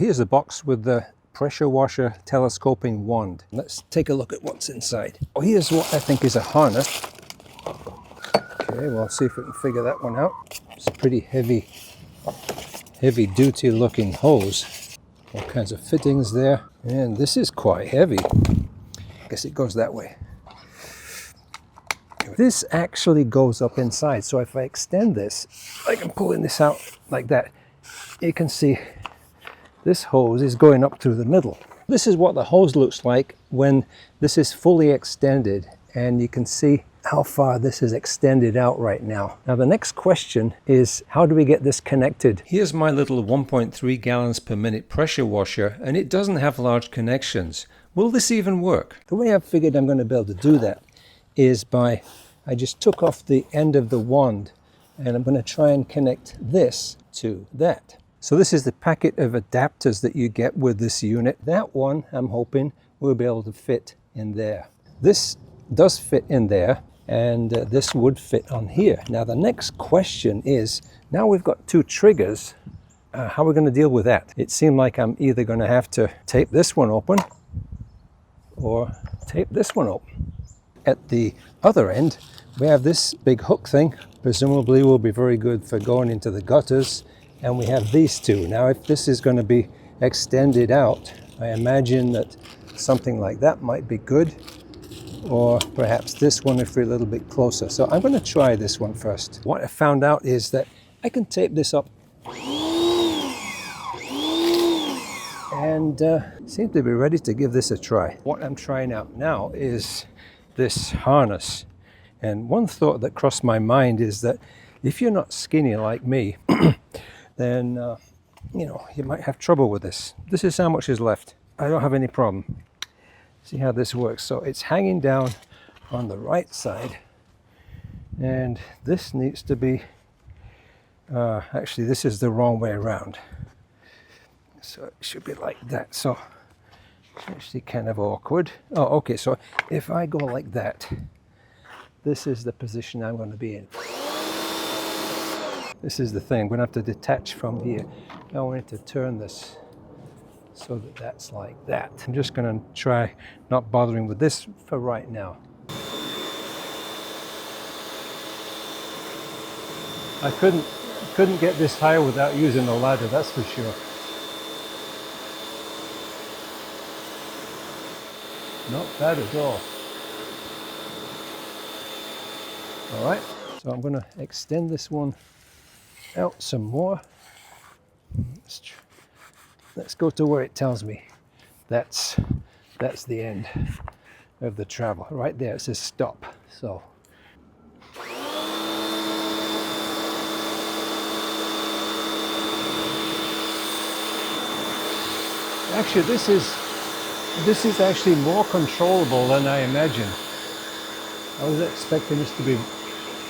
Here's the box with the pressure washer telescoping wand. Let's take a look at what's inside. Oh, here's what I think is a harness. Okay, well, see if we can figure that one out. It's a pretty heavy duty looking hose. All kinds of fittings there. And this is quite heavy. I guess it goes that way. This actually goes up inside. So if I extend this, like I'm pulling this out like that, you can see this hose is going up through the middle. This is what the hose looks like when this is fully extended, and you can see how far this is extended out right now. Now the next question is, how do we get this connected? Here's my little 1.3 gallons per minute pressure washer, and it doesn't have large connections. Will this even work? The way I've figured I'm going to be able to do that is by, I just took off the end of the wand, and I'm going to try and connect this to that. So this is the packet of adapters that you get with this unit. That one, I'm hoping, will be able to fit in there. This does fit in there, and this would fit on here. Now the next question is, now we've got two triggers, how are we going to deal with that? It seemed like I'm either going to have to tape this one open or tape this one open. At the other end, we have this big hook thing, presumably will be very good for going into the gutters, and we have these two. Now if this is going to be extended out, I imagine that something like that might be good, or perhaps this one if we're a little bit closer. So I'm going to try this one first. What I found out is that I can tape this up and seem to be ready to give this a try. What I'm trying out now is this harness. And one thought that crossed my mind is that if you're not skinny like me, then you know, you might have trouble with this. This is how much is left. I don't have any problem. See how this works. So it's hanging down on the right side, and this needs to be actually this is the wrong way around, so it should be like that. So it's actually kind of awkward. Oh, okay, so if I go like that, this is the position I'm going to be in. This is the thing, I'm going to have to detach from here. I want to turn this so that that's like that. I'm just going to try not bothering with this for right now. I couldn't get this higher without using a ladder, that's for sure. Not bad at all. All right, so I'm going to extend this one out some more. Let's go to where it tells me that's the end of the travel. Right there it says stop. So actually this is actually more controllable than I imagined. I was expecting this to be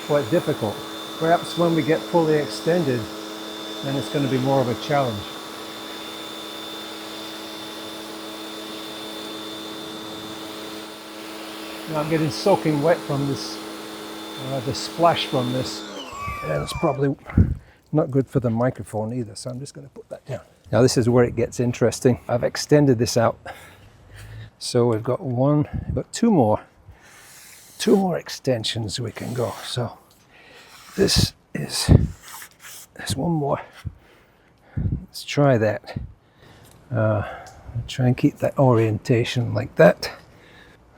quite difficult. Perhaps when we get fully extended, then it's going to be more of a challenge. Now I'm getting soaking wet from this, the splash from this, and it's probably not good for the microphone either, so I'm just going to put that down. Now this is where it gets interesting. I've extended this out, so we've got two more extensions we can go. So there's one more. Let's try that. Try and keep that orientation like that.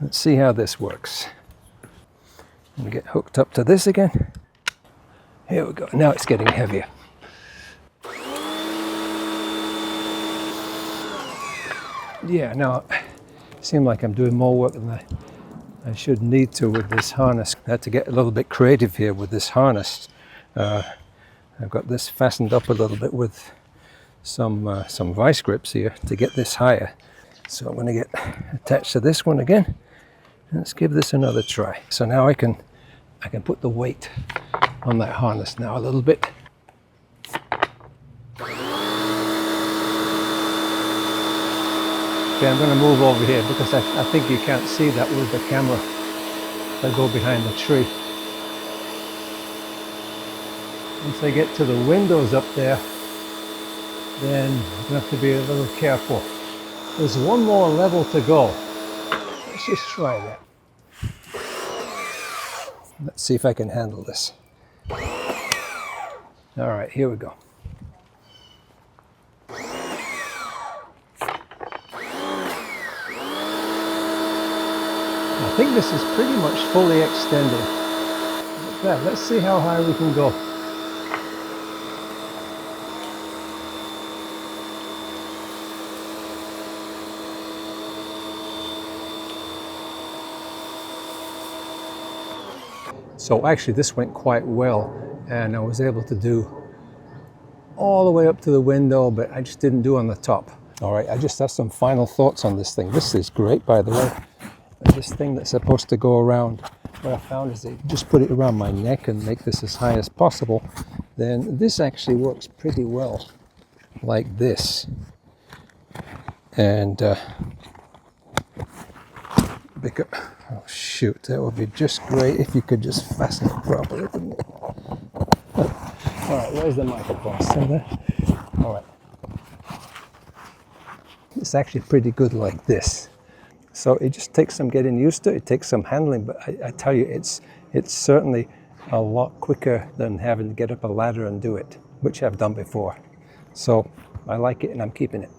Let's see how this works. And get hooked up to this again. Here we go. Now it's getting heavier. Yeah, now it seems like I'm doing more work than I should need to with this harness. I had to get a little bit creative here with this harness. I've got this fastened up a little bit with some vice grips here to get this higher. So I'm going to get attached to this one again. Let's give this another try. So now I can put the weight on that harness now a little bit. Okay, I'm going to move over here because I think you can't see that with the camera. I go behind the tree. Once I get to the windows up there, then I'm gonna have to be a little careful. There's one more level to go. Let's just try that. Let's see if I can handle this. All right, here we go. I think this is pretty much fully extended. Like that. Let's see how high we can go. So actually this went quite well, and I was able to do all the way up to the window, but I just didn't do on the top. All right, I just have some final thoughts on this thing. This is great, by the way. This thing that's supposed to go around, what I found is that you just put it around my neck and make this as high as possible. Then this actually works pretty well like this. And because, oh shoot, that would be just great if you could just fasten it properly, wouldn't it? All right, where's the microphone? Still there? All right. It's actually pretty good like this. So it just takes some getting used to it. It takes some handling, but I tell you, it's certainly a lot quicker than having to get up a ladder and do it, which I've done before. So I like it and I'm keeping it.